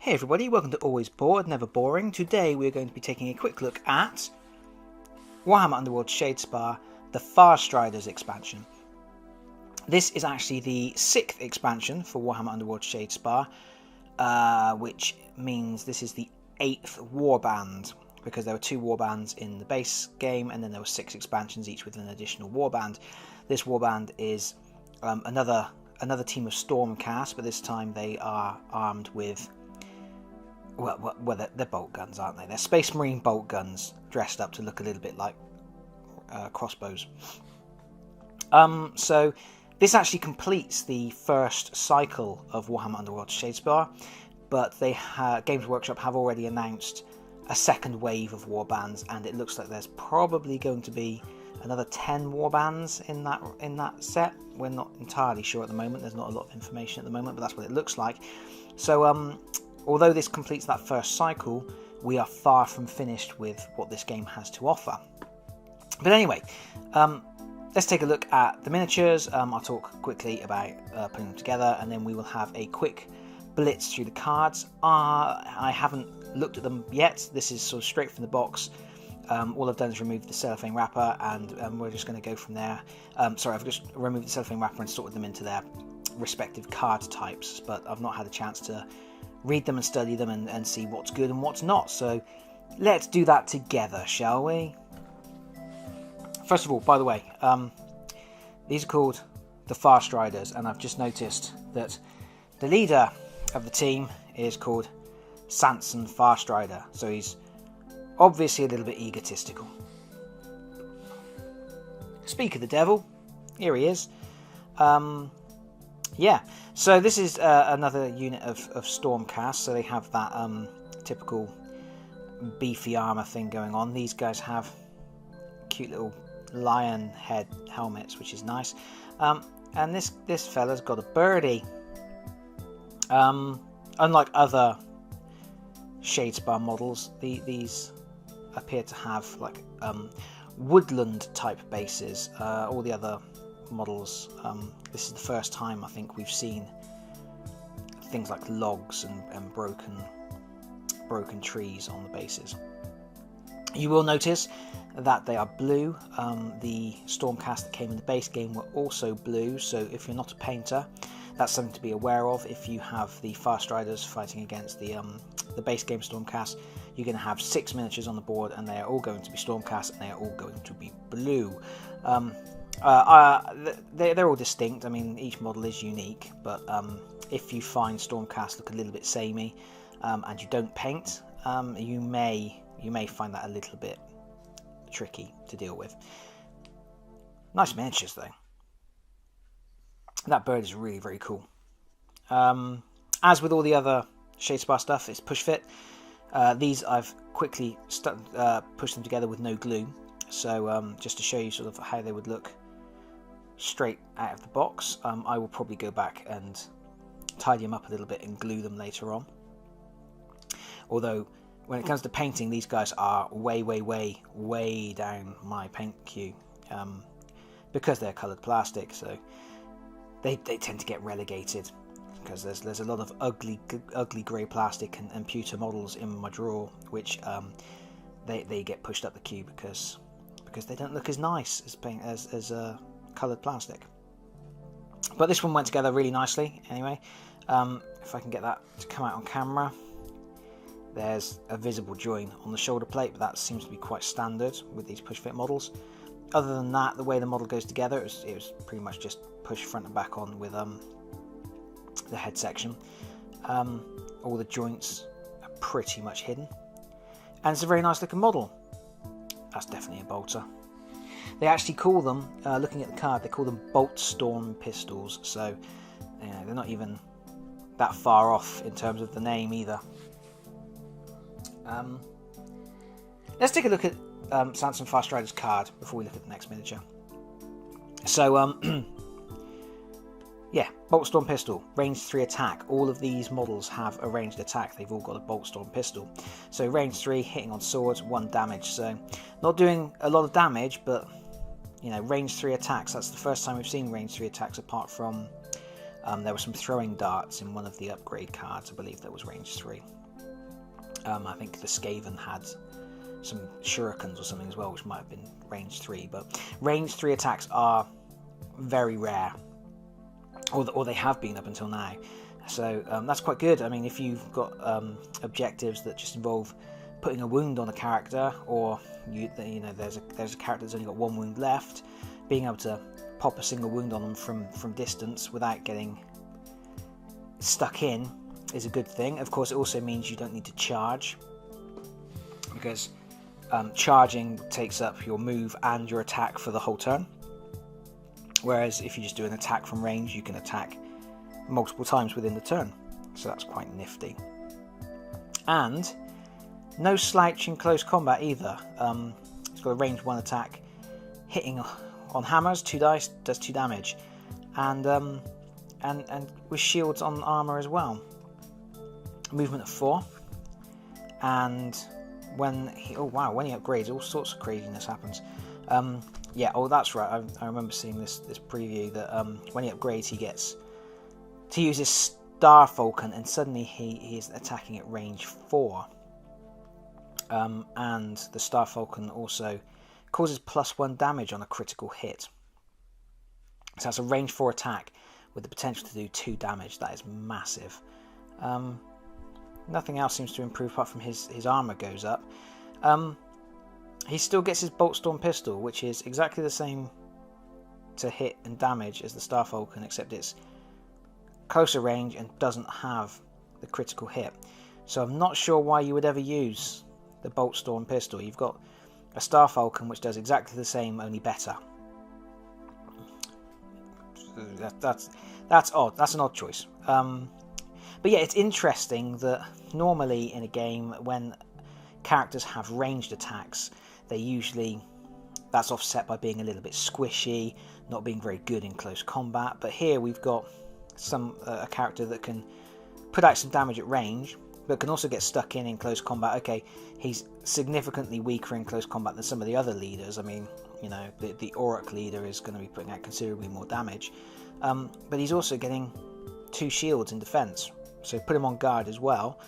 Hey everybody, welcome to Always Bored, Never Boring. Today we're going to be taking a quick look at Warhammer Underworlds Shadespire, the Farstriders expansion. This is actually the 6th expansion for Warhammer Underworlds Shadespire, which means this is the 8th warband, because there were 2 warbands in the base game and then there were 6 expansions, each with an additional warband. This warband is another team of Stormcast, but this time they are armed with well, they're bolt guns, aren't they? They're Space Marine bolt guns, dressed up to look a little bit like crossbows. So this actually completes the first cycle of Warhammer Underworlds Shadespire, but Games Workshop have already announced a second wave of warbands, and it looks like there's probably going to be another 10 warbands in that set. We're not entirely sure at the moment. There's not a lot of information at the moment, but that's what it looks like. So although this completes that first cycle, we are far from finished with what this game has to offer. But anyway, let's take a look at the miniatures. I'll talk quickly about putting them together, and then we will have a quick blitz through the cards. I haven't looked at them yet. This is sort of straight from the box. All I've done is remove the cellophane wrapper, and we're just going to go from there. Sorry, I've just removed the cellophane wrapper and sorted them into their respective card types, but I've not had a chance to read them and study them and see what's good and what's not. So let's do that together, shall we? First of all, by the way, these are called the Farstriders, and I've just noticed that the leader of the team is called Sanson Farstrider, so he's obviously a little bit egotistical. Speak of the devil, here he is. Yeah, so this is another unit of Stormcast, so they have that typical beefy armour thing going on. These guys have cute little lion head helmets, which is nice. And this fella's got a birdie. Unlike other Shadespire models, these appear to have like woodland type bases. All the other models, this is the first time I think we've seen things like logs and broken trees on the bases. You will notice that they are blue. The Stormcast that came in the base game were also blue, so if you're not a painter, that's something to be aware of. If you have the Farstriders fighting against the base game Stormcast, you're going to have 6 miniatures on the board, and they are all going to be Stormcast, and they are all going to be blue. They're all distinct. I mean, each model is unique, but if you find Stormcast look a little bit samey and you don't paint, you may find that a little bit tricky to deal with. Nice miniatures though. That bird is really very cool. As with all the other Shadespire stuff, it's push fit. These I've quickly pushed them together with no glue, so just to show you sort of how they would look straight out of the box. I will probably go back and tidy them up a little bit and glue them later on. Although when it comes to painting, these guys are way down my paint queue, because they're coloured plastic, so they tend to get relegated, because there's a lot of ugly grey plastic and pewter models in my drawer, which they get pushed up the queue because they don't look as nice as coloured plastic. But this one went together really nicely anyway. If I can get that to come out on camera, there's a visible join on the shoulder plate, but that seems to be quite standard with these push fit models. Other than that, the way the model goes together, it was pretty much just push front and back on with the head section. All the joints are pretty much hidden, and it's a very nice looking model. That's definitely a bolter. They actually call them, looking at the card, they call them Bolt Storm pistols, so they're not even that far off in terms of the name either. Let's take a look at Sanson Farstrider's card before we look at the next miniature. So, yeah, Bolt Storm pistol, range 3 attack. All of these models have a ranged attack. They've all got a Bolt Storm pistol. So range 3, hitting on swords, 1 damage. So not doing a lot of damage, but range 3 attacks. That's the first time we've seen range 3 attacks apart from There were some throwing darts in one of the upgrade cards. I believe that was range 3. I think the Skaven had some shurikens or something as well, which might have been range 3. But range 3 attacks are very rare, or they have been up until now. So that's quite good. I mean, if you've got objectives that just involve putting a wound on a character, or there's a character that's only got 1 wound left, being able to pop a single wound on them from distance without getting stuck in is a good thing. Of course, it also means you don't need to charge, because charging takes up your move and your attack for the whole turn. Whereas if you just do an attack from range, you can attack multiple times within the turn. So that's quite nifty. And no slouch in close combat either. It's got a range 1 attack, hitting on hammers, 2 dice, does 2 damage, and with shields on armor as well. Movement of 4, and when he upgrades, all sorts of craziness happens. That's right. I remember seeing this preview that when he upgrades, he gets to use his Star Falcon, and suddenly he is attacking at range 4. And the Star Falcon also causes +1 damage on a critical hit. So that's a range 4 attack with the potential to do 2 damage. That is massive. Nothing else seems to improve apart from his armor goes up. He still gets his Bolt Storm pistol, which is exactly the same to hit and damage as the Star Falcon, except it's closer range and doesn't have the critical hit. So I'm not sure why you would ever use the Bolt Storm pistol. You've got a Star Falcon which does exactly the same, only better. That's odd. That's an odd choice. But yeah, it's interesting that normally in a game when characters have ranged attacks, that's offset by being a little bit squishy, not being very good in close combat. But here we've got a character that can put out some damage at range, but can also get stuck in close combat. Okay, he's significantly weaker in close combat than some of the other leaders. I mean, the Orc leader is going to be putting out considerably more damage, but he's also getting 2 shields in defense. So put him on guard as well.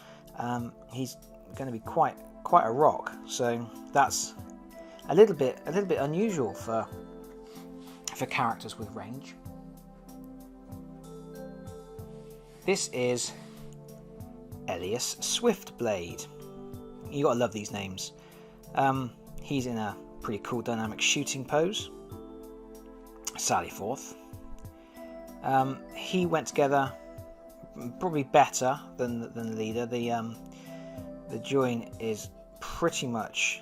He's going to be quite a rock. So that's a little bit unusual for characters with range. This is Elias Swiftblade. You gotta love these names. He's in a pretty cool dynamic shooting pose. Sally forth. He went together probably better than the leader. The join is pretty much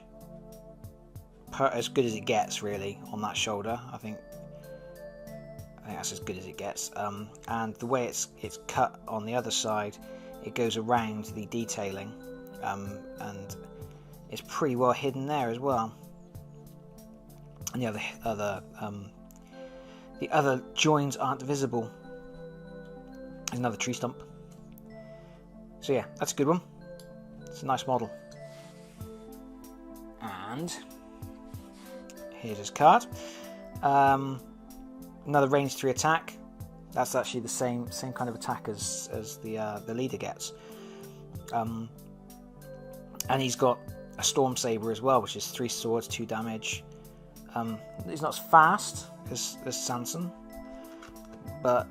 as good as it gets, really, on that shoulder. I think that's as good as it gets. And the way it's cut on the other side, it goes around the detailing, and it's pretty well hidden there as well. And the other joins aren't visible. There's another tree stump. So yeah, that's a good one. It's a nice model. And here's his card. Another range 3 attack. That's actually the same kind of attack as the leader gets. And he's got a Storm Saber as well, which is 3 swords, 2 damage. He's not as fast as Sanson, but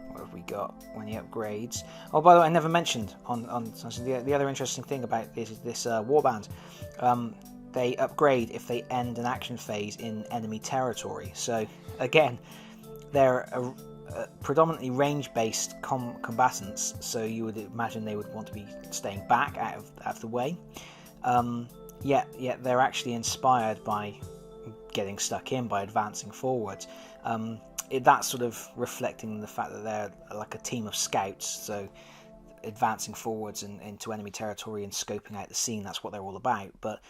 what have we got when he upgrades? Oh, by the way, I never mentioned on Sanson, the other interesting thing about this warband. They upgrade if they end an action phase in enemy territory. So again, they're predominantly range-based combatants, so you would imagine they would want to be staying back out of the way. Yet they're actually inspired by getting stuck in, by advancing forward. That's sort of reflecting the fact that they're like a team of scouts, so advancing forwards into enemy territory and scoping out the scene, that's what they're all about. But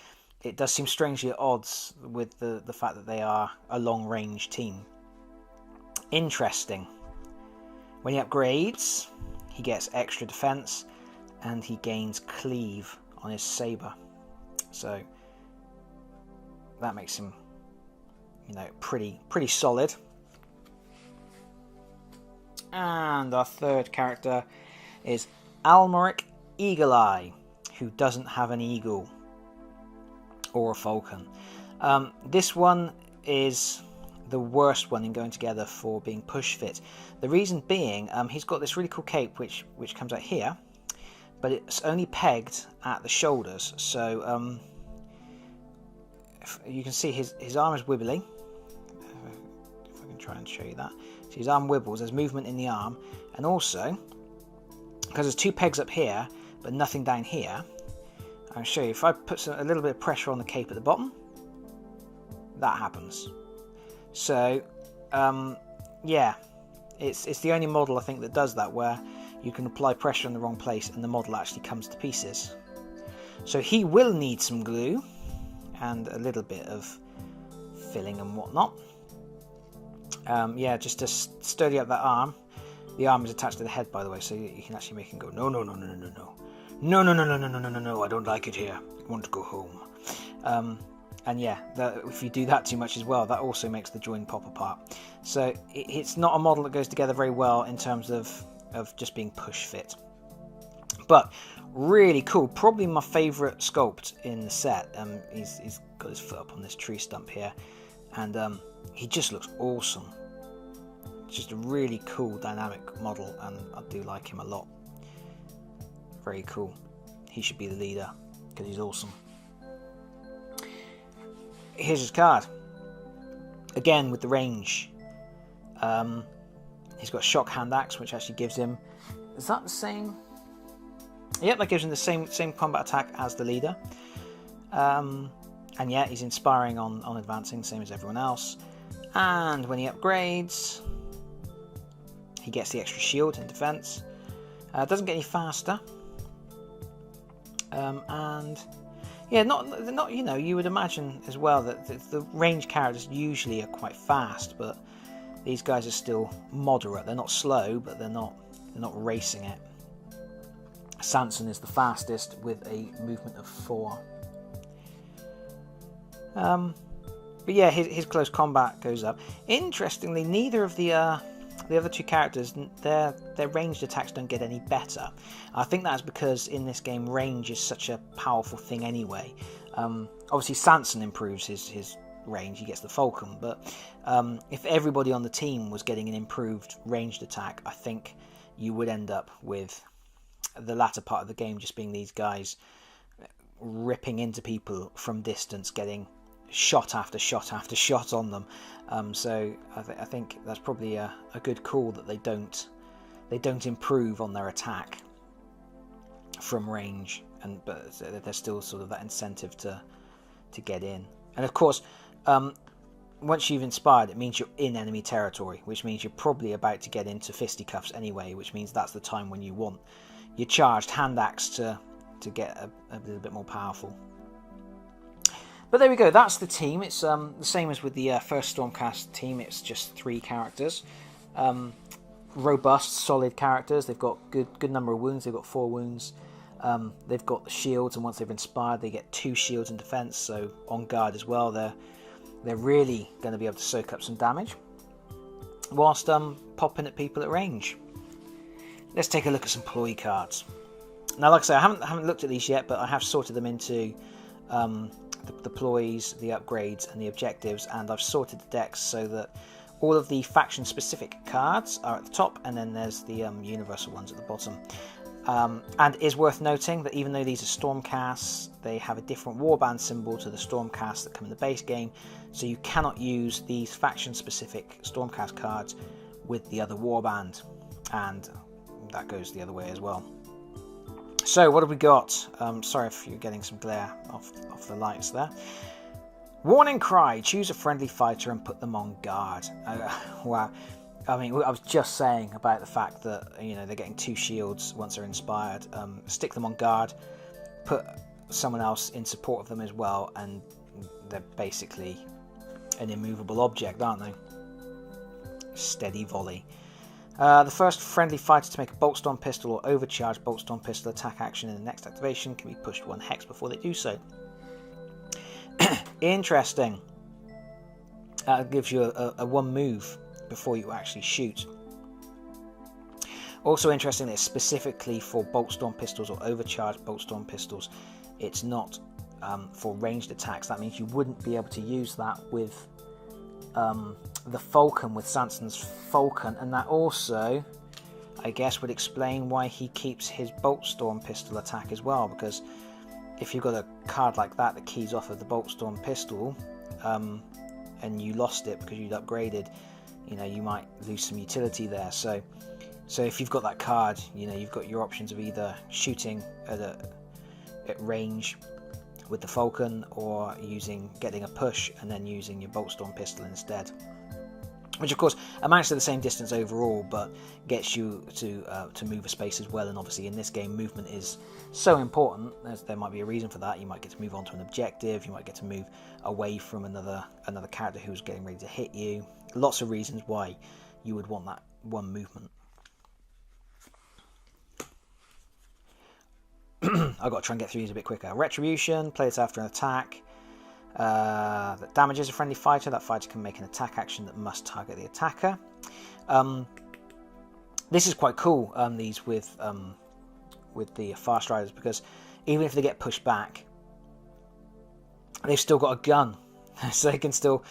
it does seem strangely at odds with the fact that they are a long-range team. Interesting. When he upgrades, he gets extra defense and he gains cleave on his saber. So that makes him, pretty solid. And our third character is Almoric Eagle-Eye, who doesn't have an eagle or a falcon. This one is the worst one in going together for being push fit. The reason being, he's got this really cool cape which comes out here, but it's only pegged at the shoulders. So you can see his arm is wibbly. If I can try and show you that. So his arm wibbles, there's movement in the arm, and also, because there's two pegs up here, but nothing down here, I'll show you, if I put a little bit of pressure on the cape at the bottom, that happens. So, yeah, it's the only model I think that does that, where you can apply pressure in the wrong place and the model actually comes to pieces. So he will need some glue and a little bit of filling and whatnot. Yeah, just to sturdy up that arm. The arm is attached to the head, by the way, so you can actually make him go, no, no, no, no, no, no, no. No, no, no, no, no, no, no, no, no, I don't like it here. I want to go home. And yeah, if you do that too much as well, that also makes the join pop apart. So it's not a model that goes together very well in terms of just being push fit. But really cool, probably my favourite sculpt in the set. He's got his foot up on this tree stump here, and he just looks awesome. Just a really cool dynamic model, and I do like him a lot. Very cool. He should be the leader because he's awesome. Here's his card. Again with the range. He's got shock hand axe, which actually gives him. Is that the same? Yep, that gives him the same combat attack as the leader. And yeah, he's inspiring on advancing, same as everyone else. And when he upgrades, he gets the extra shield in defense. Doesn't get any faster. And yeah, not you know, you would imagine as well that the range characters usually are quite fast, but these guys are still moderate. They're not slow, but they're not racing it. Sanson is the fastest with a movement of 4. But yeah, his close combat goes up. Interestingly, neither of the other two characters, their ranged attacks don't get any better. I think that's because in this game range is such a powerful thing anyway. Obviously Sanson improves his range, he gets the falcon, but if everybody on the team was getting an improved ranged attack, I think you would end up with the latter part of the game just being these guys ripping into people from distance, getting shot after shot after shot on them. So I think that's probably a good call that they don't improve on their attack from range, but there's still sort of that incentive to get in. And of course, once you've inspired, it means you're in enemy territory, which means you're probably about to get into fisticuffs anyway, which means that's the time when you want your charged hand axe to get a little bit more powerful. But there we go, that's the team. It's the same as with the first Stormcast team. It's just 3 characters. Robust, solid characters. They've got good number of wounds. They've got 4 wounds. They've got the shields, and once they've inspired, they get 2 shields in defense. So on guard as well, they're really going to be able to soak up some damage whilst popping at people at range. Let's take a look at some ploy cards. Now, like I say, I haven't looked at these yet, but I have sorted them into the ploys, the upgrades, and the objectives, and I've sorted the decks so that all of the faction-specific cards are at the top, and then there's the universal ones at the bottom. And it is worth noting that even though these are Stormcasts, they have a different warband symbol to the Stormcasts that come in the base game, so you cannot use these faction-specific Stormcast cards with the other warband, and that goes the other way as well. So what have we got? Sorry if you're getting some glare off the lights there. Warning cry, choose a friendly fighter and put them on guard. Wow. I mean, I was just saying about the fact that, you know, they're getting 2 shields once they're inspired. Stick them on guard, put someone else in support of them as well, and they're basically an immovable object, aren't they? Steady volley. The first friendly fighter to make a bolt storm pistol or overcharged bolt storm pistol attack action in the next activation can be pushed 1 hex before they do so. Interesting. That gives you a 1 move before you actually shoot. Also interesting, it's specifically for Boltstorm pistols or overcharged Boltstorm pistols. It's not for ranged attacks. That means you wouldn't be able to use that with the Falcon, with Sanson's Falcon, and that also, I guess, would explain why he keeps his Boltstorm pistol attack as well, because if you've got a card like that that keys off of the Boltstorm pistol, and you lost it because you'd upgraded, you might lose some utility there. So if you've got that card, you've got your options of either shooting at range with the Falcon, or getting a push and then using your Boltstorm pistol instead. Which of course amounts to the same distance overall, but gets you to move a space as well. And obviously in this game, movement is so important. There might be a reason for that. You might get to move on to an objective. You might get to move away from another character who's getting ready to hit you. Lots of reasons why you would want that one movement. I've got to try and get through these a bit quicker. Retribution, play this after an attack that damages a friendly fighter. That fighter can make an attack action that must target the attacker. This is quite cool, these with the Farstriders, because even if they get pushed back, they've still got a gun. So they can still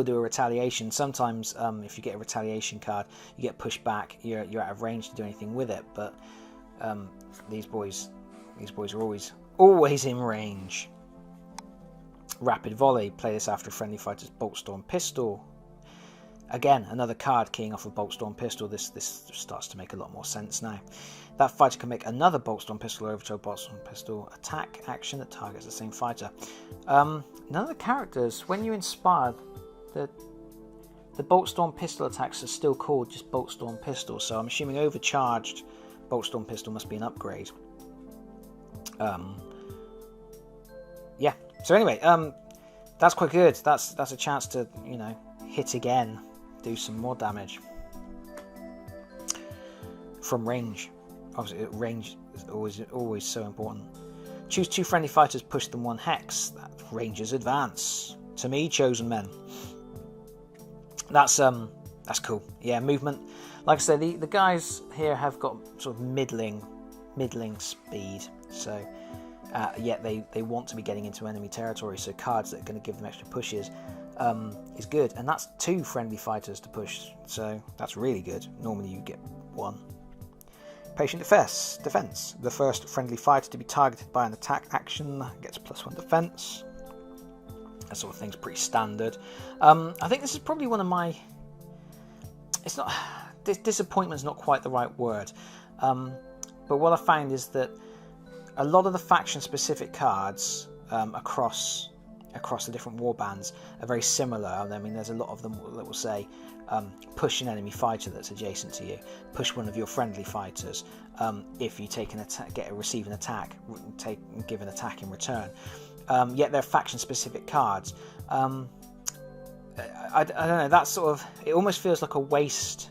do a retaliation. Sometimes if you get a retaliation card, you get pushed back, you're out of range to do anything with it. But these boys are always in range. Rapid volley, play this after a friendly fighter's Boltstorm pistol. Again, another card keying off of Boltstorm pistol. This starts to make a lot more sense now. That fighter can make another Boltstorm pistol or overcharged Boltstorm pistol attack action that targets the same fighter. None of the characters, when you inspired, the Boltstorm pistol attacks are still called just Boltstorm pistol. So I'm assuming overcharged Boltstorm pistol must be an upgrade. Yeah. So anyway, that's quite good. That's a chance to hit again, do some more damage from range. Obviously, range is always so important. Choose 2 friendly fighters, push them 1 hex. That ranges advance. To me, chosen men. That's cool. Yeah, movement. Like I say, the guys here have got sort of middling speed. So yet they want to be getting into enemy territory. So cards that are going to give them extra pushes is good. And that's 2 friendly fighters to push. So that's really good. Normally you get 1. Patient defense. The first friendly fighter to be targeted by an attack action gets +1 defense. That sort of thing's pretty standard. I think this is probably one of my... It's not... Disappointment's not quite the right word. But what I found is that a lot of the faction-specific cards across the different warbands are very similar. I mean, there's a lot of them that will say push an enemy fighter that's adjacent to you, push one of your friendly fighters. If you take an attack, receive an attack, give an attack in return. Yet they're faction-specific cards. I don't know. That sort of, it almost feels like a waste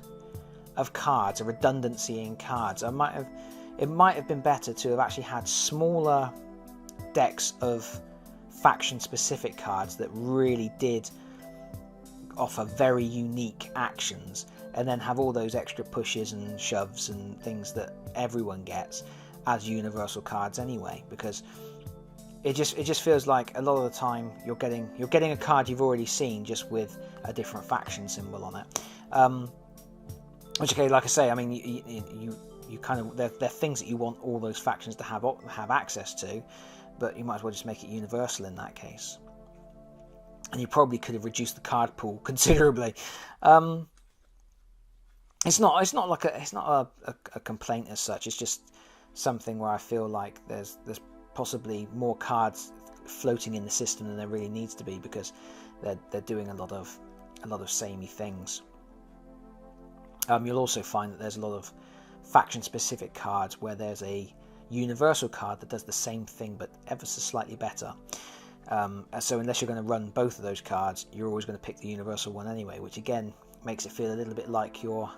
of cards, a redundancy in cards. It might have been better to have actually had smaller decks of faction-specific cards that really did offer very unique actions, and then have all those extra pushes and shoves and things that everyone gets as universal cards anyway. Because it just feels like a lot of the time you're getting a card you've already seen, just with a different faction symbol on it. Which, okay, like I say, I mean, you kind of, they're things that you want all those factions to have access to, but you might as well just make it universal in that case. And you probably could have reduced the card pool considerably. It's not a complaint as such. It's just something where I feel like there's possibly more cards floating in the system than there really needs to be, because they're doing a lot of samey things. You'll also find that there's a lot of faction-specific cards where there's a universal card that does the same thing but ever so slightly better. So unless you're going to run both of those cards, you're always going to pick the universal one anyway, which again makes it feel a little bit like you're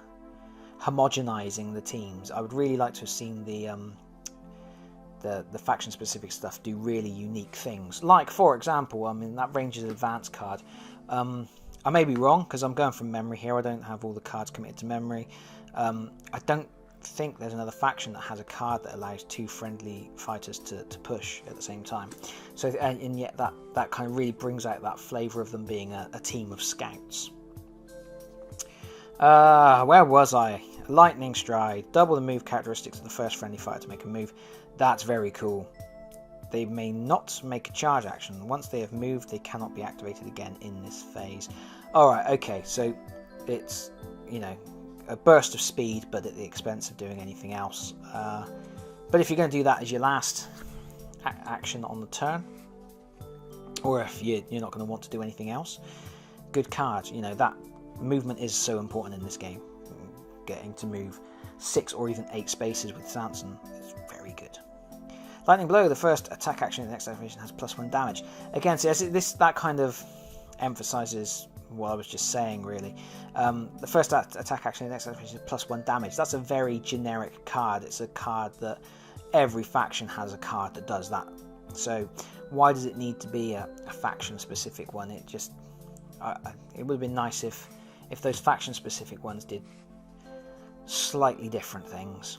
homogenizing the teams. I would really like to have seen the faction-specific stuff do really unique things. Like, for example, I mean, that Rangers Advance card. I may be wrong, because I'm going from memory here. I don't have all the cards committed to memory. I don't think there's another faction that has a card that allows 2 friendly fighters to push at the same time. So, and yet that kind of really brings out that flavour of them being a team of scouts. Where was I? Lightning Stride. Double the move characteristics of the first friendly fighter to make a move. That's very cool. They may not make a charge action. Once they have moved, they cannot be activated again in this phase. Alright, okay, so it's, you know, a burst of speed, but at the expense of doing anything else. But if you're going to do that as your last action on the turn, or if you're not going to want to do anything else, good card. You know, that movement is so important in this game. Getting to move 6 or even 8 spaces with Sanson is very good. Lightning Blow, the first attack action in the next activation has +1 damage. Again, so that kind of emphasises what I was just saying, really. The first attack action in the next activation is +1 damage. That's a very generic card. It's a card that every faction has a card that does that. So why does it need to be a faction-specific one? It just it would have been nice if those faction-specific ones did slightly different things.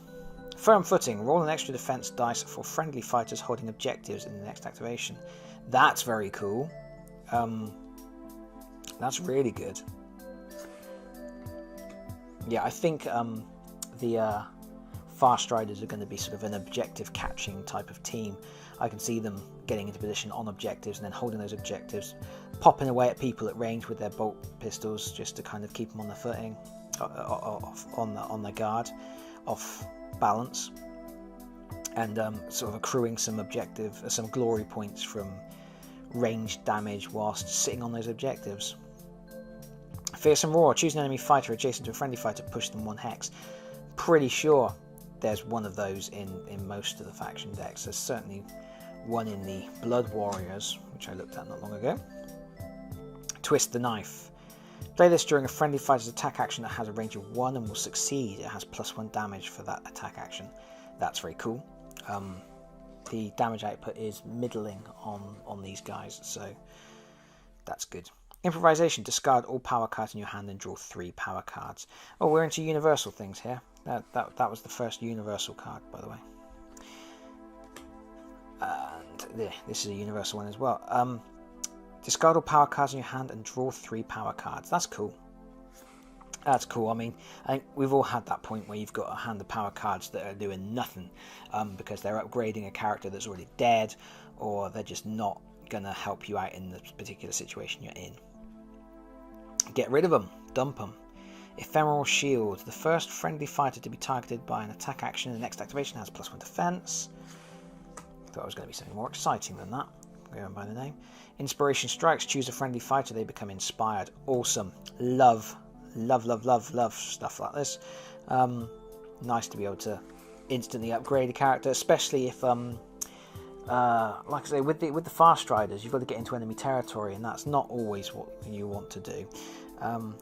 Firm Footing. Roll an extra defense dice for friendly fighters holding objectives in the next activation. That's very cool. That's really good. Yeah, I think the Farstriders are going to be sort of an objective catching type of team. I can see them getting into position on objectives and then holding those objectives, popping away at people at range with their bolt pistols just to kind of keep them on their footing, on their guard, off balance, and sort of accruing some glory points from ranged damage whilst sitting on those objectives. Fearsome Roar. Choose an enemy fighter adjacent to a friendly fighter, push them 1 hex. Pretty sure there's one of those in most of the faction decks. There's certainly one in the Blood Warriors, which I looked at not long ago. Twist the Knife. Play this during a friendly fighter's attack action that has a range of 1 and will succeed. It has +1 damage for that attack action. That's very cool. The damage output is middling on these guys, so that's good. Improvisation. Discard all power cards in your hand and draw 3 power cards. Oh, we're into universal things here. That was the first universal card, by the way. And this is a universal one as well. Discard all power cards in your hand and draw 3 power cards. That's cool. That's cool. I mean, I think we've all had that point where you've got a hand of power cards that are doing nothing because they're upgrading a character that's already dead, or they're just not going to help you out in the particular situation you're in. Get rid of them. Dump them. Ephemeral Shield. The first friendly fighter to be targeted by an attack action in the next activation has +1 defense. Thought it was going to be something more exciting than that, going by the name. Inspiration Strikes. Choose a friendly fighter. They become inspired. Awesome. Love stuff like this. Nice to be able to instantly upgrade a character, especially if like I say, with the Farstriders, you've got to get into enemy territory, and that's not always what you want to do.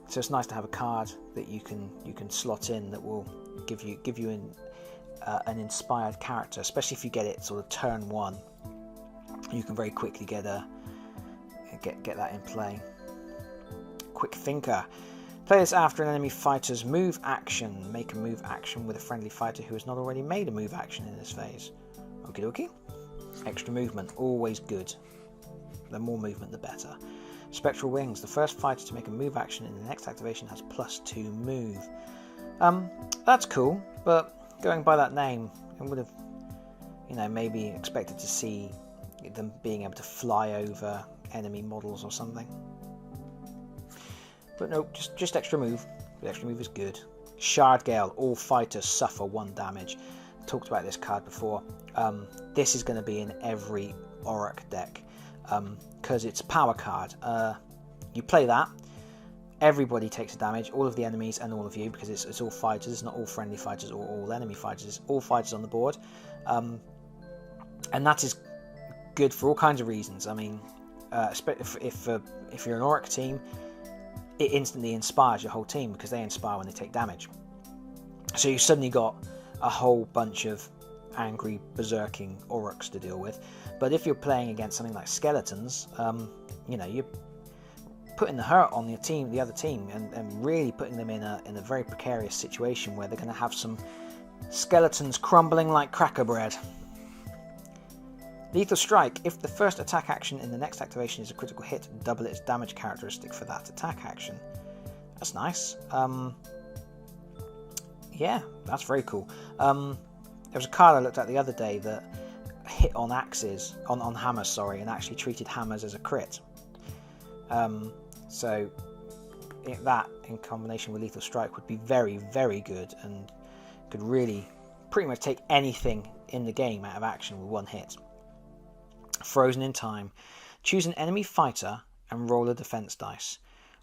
So it's nice to have a card that you can slot in that will give you an inspired character, especially if you get it sort of turn 1. You can very quickly get that in play. Quick Thinker. Play this after an enemy fighter's move action. Make a move action with a friendly fighter who has not already made a move action in this phase. Okie dokie. Extra movement, always good. The more movement, the better. Spectral Wings. The first fighter to make a move action in the next activation has +2 move. That's cool, but going by that name, I would have, maybe expected to see them being able to fly over enemy models or something. But no, just extra move. The extra move is good. Shard Gale. All fighters suffer 1 damage. Talked about this card before. This is going to be in every Auric deck because it's a power card. You play that, everybody takes a damage, all of the enemies and all of you, because it's all fighters. It's not all friendly fighters or all enemy fighters. It's all fighters on the board, and that is good for all kinds of reasons. I mean, if you're an Auric team, it instantly inspires your whole team because they inspire when they take damage. So you suddenly got a whole bunch of angry berserking Aurics to deal with. But if you're playing against something like skeletons, you're putting the hurt on the other team, and really putting them in a very precarious situation where they're going to have some Skeletons crumbling like cracker bread. Lethal Strike. If the first attack action in the next activation is a critical hit, double its damage characteristic for that attack action. That's nice. Yeah, that's very cool. There was a card I looked at the other day that hit on axes, on hammers, sorry, and actually treated hammers as a crit. So that in combination with Lethal Strike would be very, very good and could really pretty much take anything in the game out of action with one hit. Frozen in Time. Choose an enemy fighter and roll a defense dice.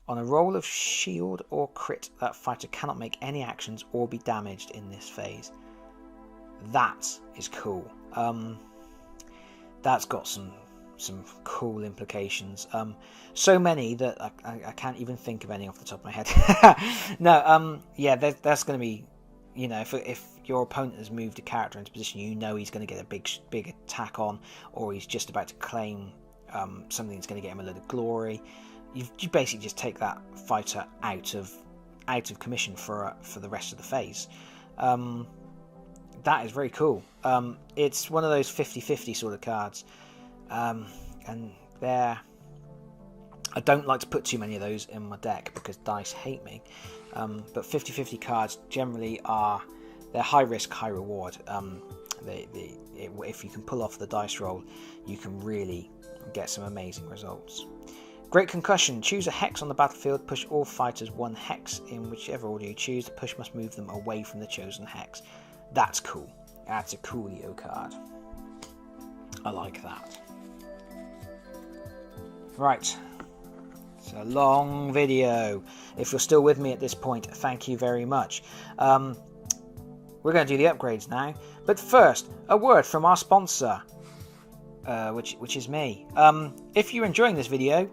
On a roll of shield or crit, that fighter cannot make any actions or be damaged in this phase. That is cool. That's got some cool implications. So many that I can't even think of any off the top of my head. No, yeah, that's going to be, you know, if your opponent has moved a character into position, you know he's going to get a big attack on, or he's just about to claim something that's going to get him a load of glory. You basically just take that fighter out of commission for the rest of the phase. That is very cool. It's one of those 50-50 sort of cards, and I don't like to put too many of those in my deck because dice hate me. But 50-50 cards generally they're high risk, high reward. If you can pull off the dice roll, you can really get some amazing results. Great Concussion. Choose a hex on the battlefield. Push all fighters one hex in whichever order you choose. The push must move them away from the chosen hex. That's cool. That's a coolio card. I like that. Right. It's a long video. If you're still with me at this point, thank you very much. We're going to do the upgrades now. But first, a word from our sponsor, which is me. If you're enjoying this video,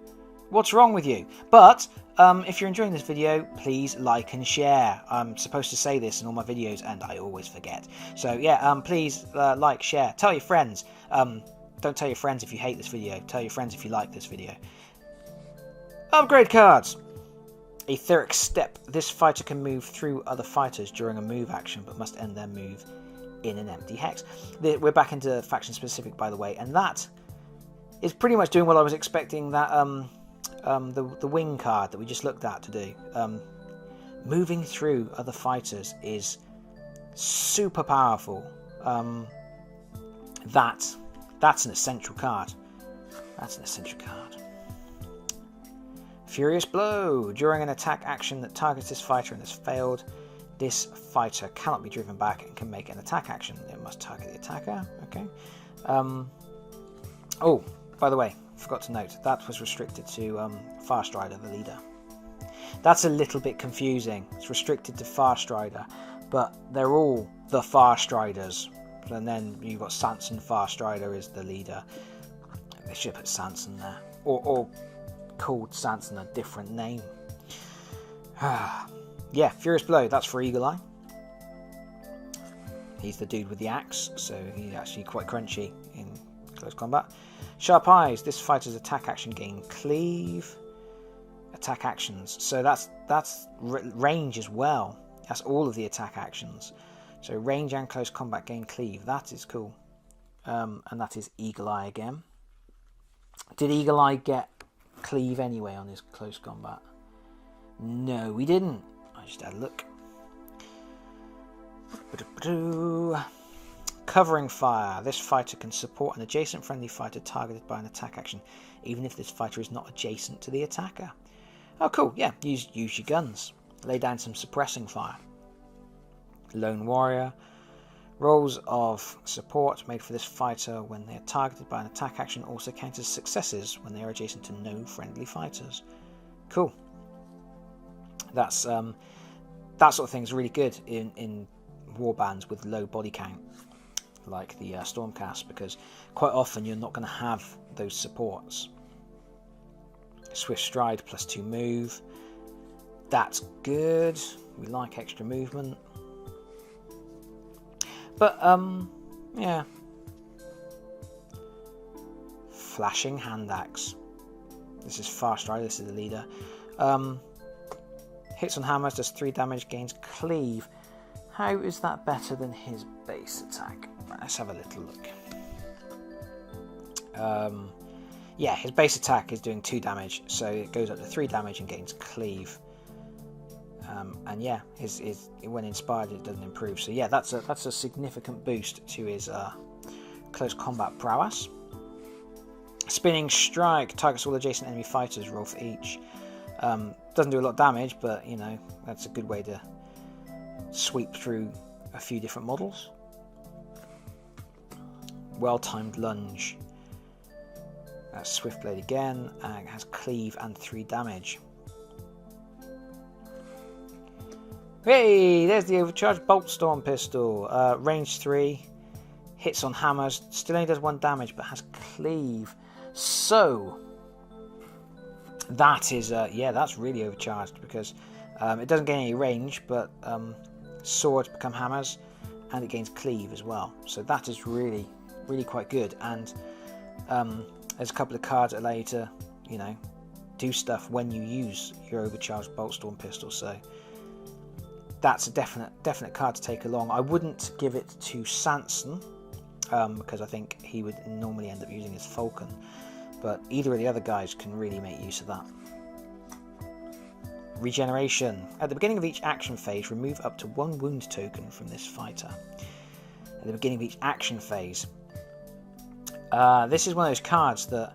what's wrong with you? But if you're enjoying this video, please like and share. I'm supposed to say this in all my videos and I always forget. So yeah, please like, share, tell your friends. Don't tell your friends if you hate this video. Tell your friends if you like this video. Upgrade cards. Etheric Step. This fighter can move through other fighters during a move action, but must end their move in an empty hex. We're back into faction specific, by the way, and that is pretty much doing what I was expecting that the wing card that we just looked at to do. Moving through other fighters is super powerful. That's an essential card. That's an essential card. Furious Blow. During an attack action that targets this fighter and has failed, this fighter cannot be driven back and can make an attack action. It must target the attacker. Okay. Oh, by the way, forgot to note, that was restricted to Farstrider, the leader. That's a little bit confusing. It's restricted to Farstrider, but they're all the Farstriders. And then you've got Sanson Farstrider is the leader. They should put Sanson there. Or called Sanson a different name. Yeah, Furious Blow, that's for Eagle Eye. He's the dude with the axe, so he's actually quite crunchy in close combat. Sharp Eyes. This fighter's attack action gain cleave. Attack actions. So that's range as well. That's all of the attack actions. So range and close combat gain cleave. That is cool. And that is Eagle Eye again. Did Eagle Eye get cleave anyway on his close combat? No, we didn't. I just had a look. Covering Fire. This fighter can support an adjacent friendly fighter targeted by an attack action, even if this fighter is not adjacent to the attacker. Oh, cool. Yeah, use your guns. Lay down some suppressing fire. Lone Warrior. Rolls of support made for this fighter when they are targeted by an attack action also count as successes when they are adjacent to no friendly fighters. Cool. That's that sort of thing is really good in warbands with low body count, like the Stormcast, because quite often you're not going to have those supports. Swift Stride +2 move. That's good. We like extra movement. But, yeah. Flashing Hand Axe. This is Farstrider, this is the leader. Hits on hammers, does 3 damage, gains cleave. How is that better than his base attack? Right, let's have a little look. Yeah, his base attack is doing 2 damage, so it goes up to 3 damage and gains cleave. And yeah, when inspired, it doesn't improve. So yeah, that's a significant boost to his close combat prowess. Spinning strike targets all adjacent enemy fighters. Roll for each. Doesn't do a lot of damage, but you know that's a good way to sweep through a few different models. Well-timed lunge. Swift blade again, and has cleave and 3 damage. Hey, there's the overcharged bolt storm pistol. Range 3, hits on hammers, still only does 1 damage, but has cleave. So that is, yeah, that's really overcharged because it doesn't gain any range, but swords become hammers, and it gains cleave as well. So that is really, really quite good. And there's a couple of cards that allow you to, you know, do stuff when you use your overcharged bolt storm pistol. So that's a definite card to take along. I wouldn't give it to Sanson because I think he would normally end up using his Falcon. But either of the other guys can really make use of that. Regeneration. At the beginning of each action phase, remove up to 1 wound token from this fighter. At the beginning of each action phase. This is one of those cards that,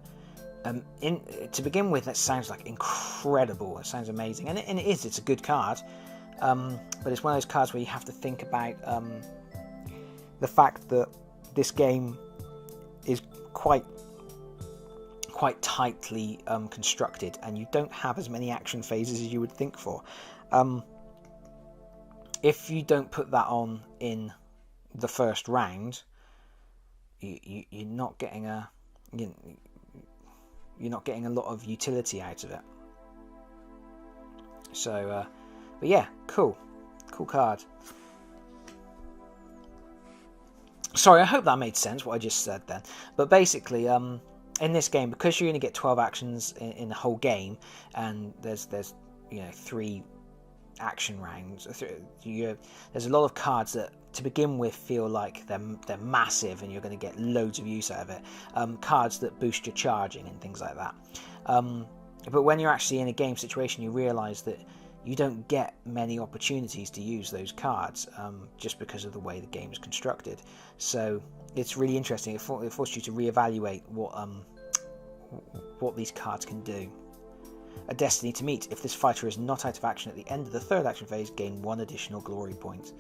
to begin with, that sounds like incredible. It sounds amazing, and it is. It's a good card, but it's one of those cards where you have to think about the fact that this game is quite tightly constructed, and you don't have as many action phases as you would think for. If you don't put that on in the first round, you're not getting a lot of utility out of it. So, but yeah, cool card. Sorry, I hope that made sense what I just said then. But basically, in this game, because you only get 12 actions in the whole game, and there's 3 action rounds. There's a lot of cards that, to begin with, feel like they're massive and you're going to get loads of use out of it. Cards that boost your charging and things like that. But when you're actually in a game situation, you realise that you don't get many opportunities to use those cards just because of the way the game is constructed. So it's really interesting. It forces you to reevaluate what these cards can do. A destiny to meet. If this fighter is not out of action at the end of the 3rd action phase, gain 1 additional glory point.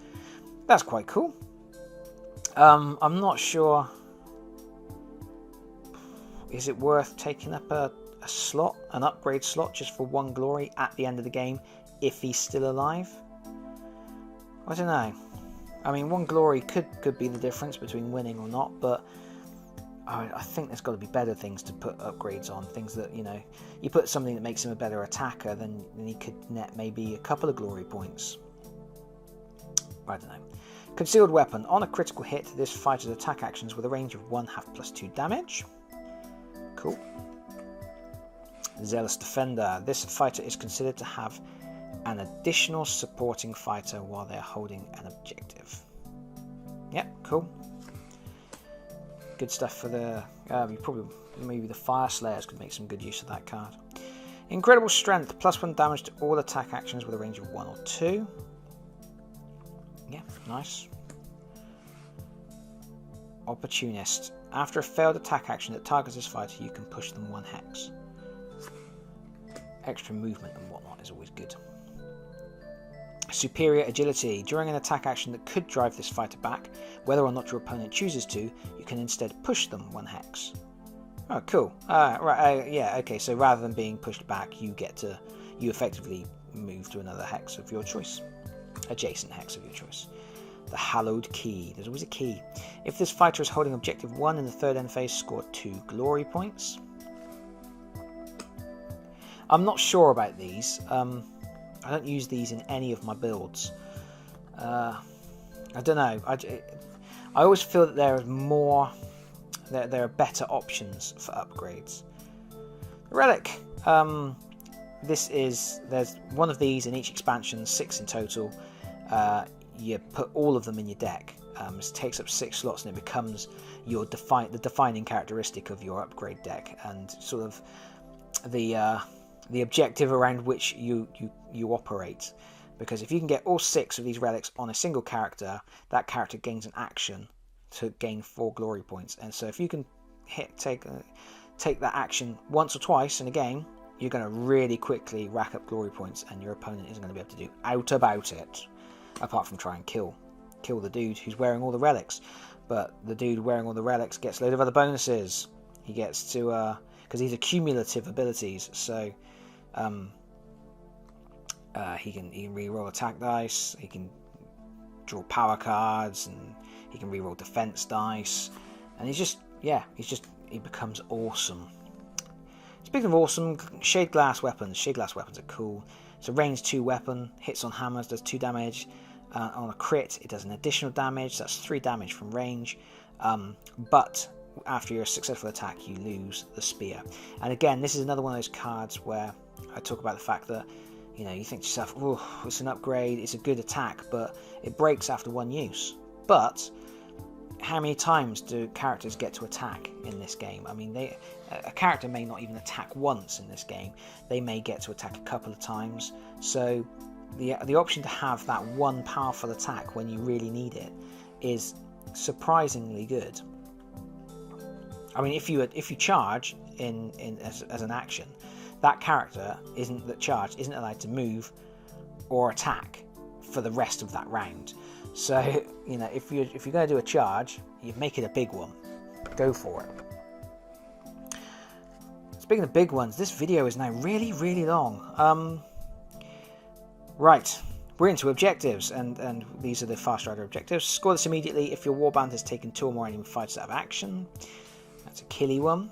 That's quite cool. I'm not sure. Is it worth taking up a slot, an upgrade slot, just for 1 glory at the end of the game if he's still alive? I don't know. I mean, 1 glory could be the difference between winning or not, but I think there's got to be better things to put upgrades on. Things that, you put something that makes him a better attacker, then he could net maybe a couple of glory points. I don't know. Concealed weapon. On a critical hit, this fighter's attack actions with a range of 1 have +2 damage. Cool. Zealous defender. This fighter is considered to have an additional supporting fighter while they're holding an objective. Yep, cool. Good stuff for the... maybe the Fire Slayers could make some good use of that card. Incredible strength. +1 damage to all attack actions with a range of 1 or 2. Yeah, nice. Opportunist. After a failed attack action that targets this fighter, you can push them 1 hex. Extra movement and whatnot is always good. Superior agility. During an attack action that could drive this fighter back, whether or not your opponent chooses to, you can instead push them 1 hex. Oh, cool. Yeah, okay, so rather than being pushed back, you effectively move to another hex of your choice. Adjacent hex of your choice. The Hallowed Key. There's always a key. If this fighter is holding objective 1 in the 3rd end phase, score 2 glory points. I'm not sure about these. I don't use these in any of my builds. I don't know. I always feel that there is more. There are better options for upgrades. Relic. There's one of these in each expansion, 6 in total. you put all of them in your deck. It takes up 6 slots and it becomes your the defining characteristic of your upgrade deck, and sort of the objective around which you operate. Because if you can get all 6 of these relics on a single character, that character gains an action to gain 4 glory points. And so if you can take that action once or twice in a game, you're going to really quickly rack up glory points, and your opponent isn't going to be able to do out about it, apart from try and kill the dude who's wearing all the relics. But the dude wearing all the relics gets a load of other bonuses. He gets to because these are cumulative abilities, so he can re-roll attack dice, he can draw power cards, and he can re-roll defense dice, and he becomes awesome. Speaking of awesome, shade glass weapons. Shade glass weapons are cool. It's a range 2 weapon, hits on hammers, does 2 damage. On a crit, it does an additional damage, that's 3 damage from range. But after your successful attack, you lose the spear. And again, this is another one of those cards where I talk about the fact that, you know, you think to yourself, oh, it's an upgrade, it's a good attack, but it breaks after 1 use. But how many times do characters get to attack in this game? I mean, a character may not even attack once in this game. They may get to attack a couple of times. So the option to have that one powerful attack when you really need it is surprisingly good. I mean, if you charge as an action, that character isn't allowed to move or attack for the rest of that round. So, you know, if you're going to do a charge, you make it a big one. Go for it. Speaking of big ones, this video is now really, really long. Right, we're into objectives, and these are the Farstrider objectives. Score this immediately if your warband has taken 2 or more enemy fighters out of action. That's a killy one.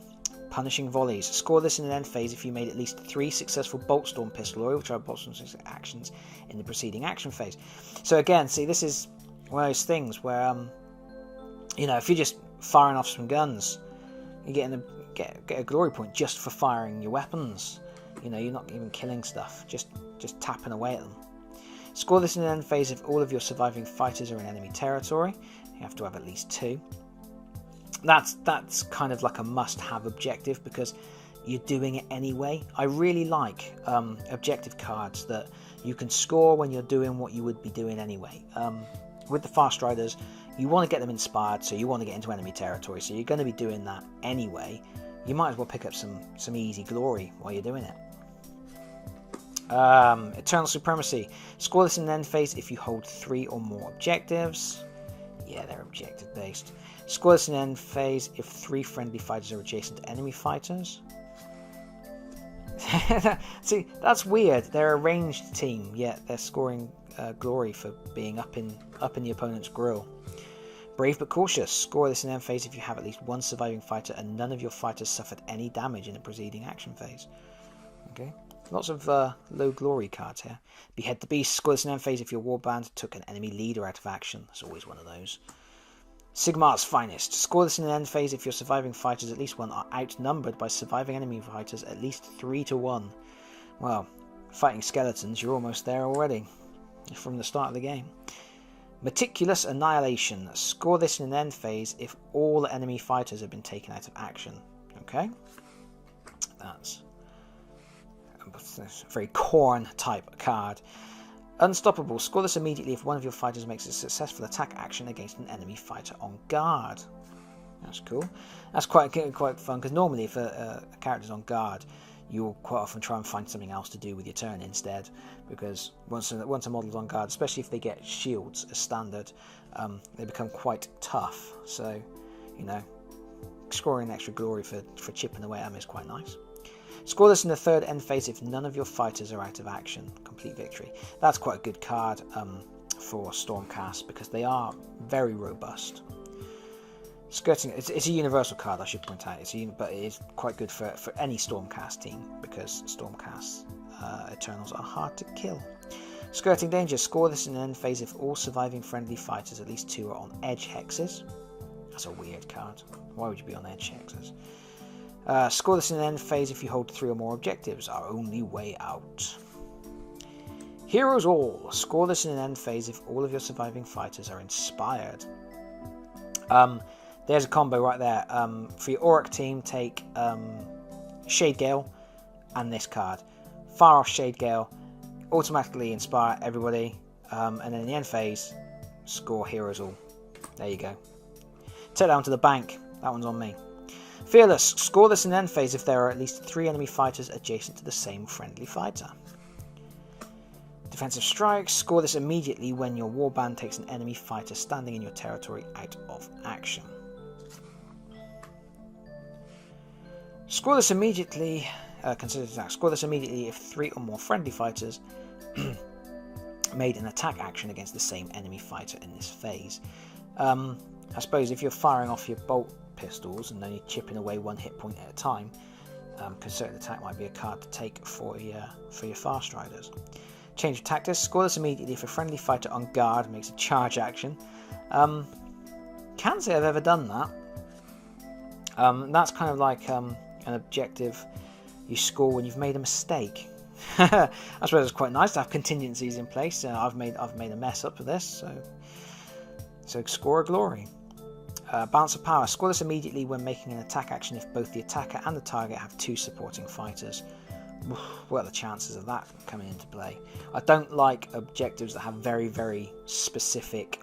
Punishing volleys. Score this in an end phase if you made at least 3 successful bolt storm pistol or overdrive bolt storm actions in the preceding action phase. So again, see, this is one of those things where, you know, if you're just firing off some guns, you're getting get a glory point just for firing your weapons. You know, you're not even killing stuff, just tapping away at them. Score this in an end phase if all of your surviving fighters are in enemy territory. You have to have at least 2. That's kind of like a must-have objective because you're doing it anyway. I really like objective cards that you can score when you're doing what you would be doing anyway. With the Farstriders, you want to get them inspired, so you want to get into enemy territory, so you're going to be doing that anyway. You might as well pick up some easy glory while you're doing it. Eternal Supremacy. Score this in an end phase if you hold 3 or more objectives. Yeah, they're objective based. Score this in an end phase if 3 friendly fighters are adjacent to enemy fighters. See, that's weird. They're a ranged team, yet they're scoring glory for being up in the opponent's grill. Brave but cautious. Score this in an end phase if you have at least 1 surviving fighter and none of your fighters suffered any damage in the preceding action phase. Okay. Lots of low glory cards here. Behead the Beast. Score this in end phase if your warband took an enemy leader out of action. There's always one of those. Sigmar's Finest. Score this in an end phase if your surviving fighters, at least 1, are outnumbered by surviving enemy fighters at least 3 to 1. Well, fighting skeletons, you're almost there already from the start of the game. Meticulous Annihilation. Score this in an end phase if all enemy fighters have been taken out of action. Okay? That's a very Khorne type card. Unstoppable. Score this immediately if one of your fighters makes a successful attack action against an enemy fighter on guard. That's cool. That's quite fun because normally if a character's on guard, you'll quite often try and find something else to do with your turn instead, because once a model's on guard, especially if they get shields as standard, they become quite tough. So, you know, scoring extra glory for chipping away at them is quite nice. Score this in the 3rd end phase if none of your fighters are out of action. Complete victory. That's quite a good card for Stormcast because they are very robust. Skirting, it's a universal card, I should point out. But it is quite good for any Stormcast team because Stormcast Eternals are hard to kill. Skirting Danger. Score this in an end phase if all surviving friendly fighters, at least 2, are on edge hexes. That's a weird card. Why would you be on edge hexes? Score this in an end phase if you hold 3 or more objectives. Our only way out. Heroes all. Score this in an end phase if all of your surviving fighters are inspired. There's a combo right there. For your Auric team, take Shade Gale and this card. Fire off Shade Gale, automatically inspire everybody, and then in the end phase, score Heroes all. There you go. Take that one to the bank. That one's on me. Fearless. Score this in the end phase if there are at least 3 enemy fighters adjacent to the same friendly fighter. Defensive Strike. Score this immediately when your warband takes an enemy fighter standing in your territory out of action. Score this immediately. Consider attack. Score this immediately if 3 or more friendly fighters made an attack action against the same enemy fighter in this phase. I suppose if you're firing off your bolt pistols and only chipping away 1 hit point at a time, concerted attack might be a card to take for your Farstriders. Change of tactics. Score this immediately if a friendly fighter on guard makes a charge action. Can't say I've ever done that. That's kind of like an objective you score when you've made a mistake. I suppose it's quite nice to have contingencies in place. I've made a mess up for this, so score a glory. Balance of power. Score this immediately when making an attack action if both the attacker and the target have 2 supporting fighters. What are the chances of that coming into play? I don't like objectives that have very, very specific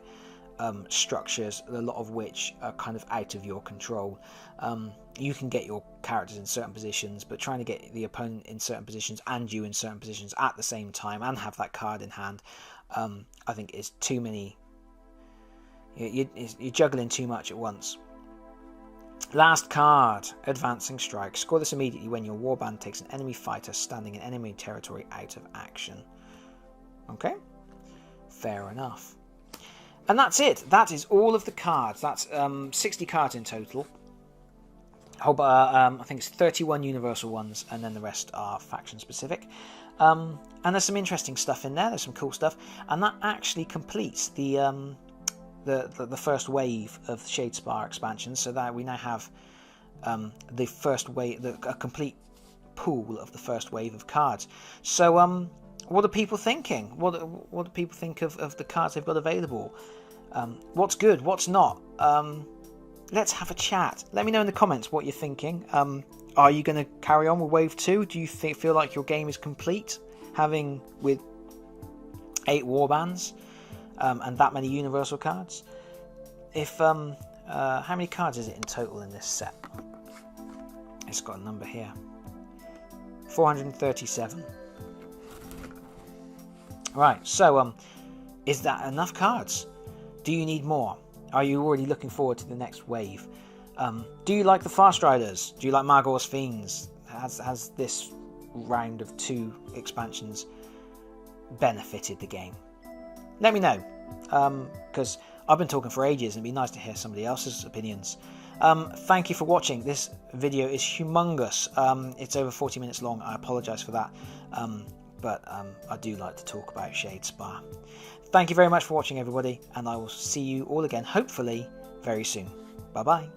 structures, a lot of which are kind of out of your control. You can get your characters in certain positions, but trying to get the opponent in certain positions and you in certain positions at the same time and have that card in hand, I think is too many. You're juggling too much at once. Last card, Advancing Strike. Score this immediately when your warband takes an enemy fighter standing in enemy territory out of action. Okay, fair enough. And that's it. That is all of the cards. That's 60 cards in total. I think it's 31 universal ones, and then the rest are faction specific. And there's some interesting stuff in there. There's some cool stuff, and that actually completes the first wave of the Shadespire expansion. So that we now have the first wave, a complete pool of the first wave of cards. So what are people thinking? What do people think of the cards they've got available? What's good? What's not? Let's have a chat. Let me know in the comments what you're thinking. Are you going to carry on with Wave 2? Do you feel like your game is complete, having with 8 warbands and that many universal cards? If how many cards is it in total in this set? It's got a number here. 437. Right, so is that enough cards? Do you need more? Are you already looking forward to the next wave? Do you like the Farstriders? Do you like Margor's Fiends? Has this round of 2 expansions benefited the game? Let me know, because I've been talking for ages and it'd be nice to hear somebody else's opinions. Thank you for watching. This video is humongous. It's over 40 minutes long. I apologise for that, but I do like to talk about Shadespire. Thank you very much for watching, everybody, and I will see you all again, hopefully, very soon. Bye-bye.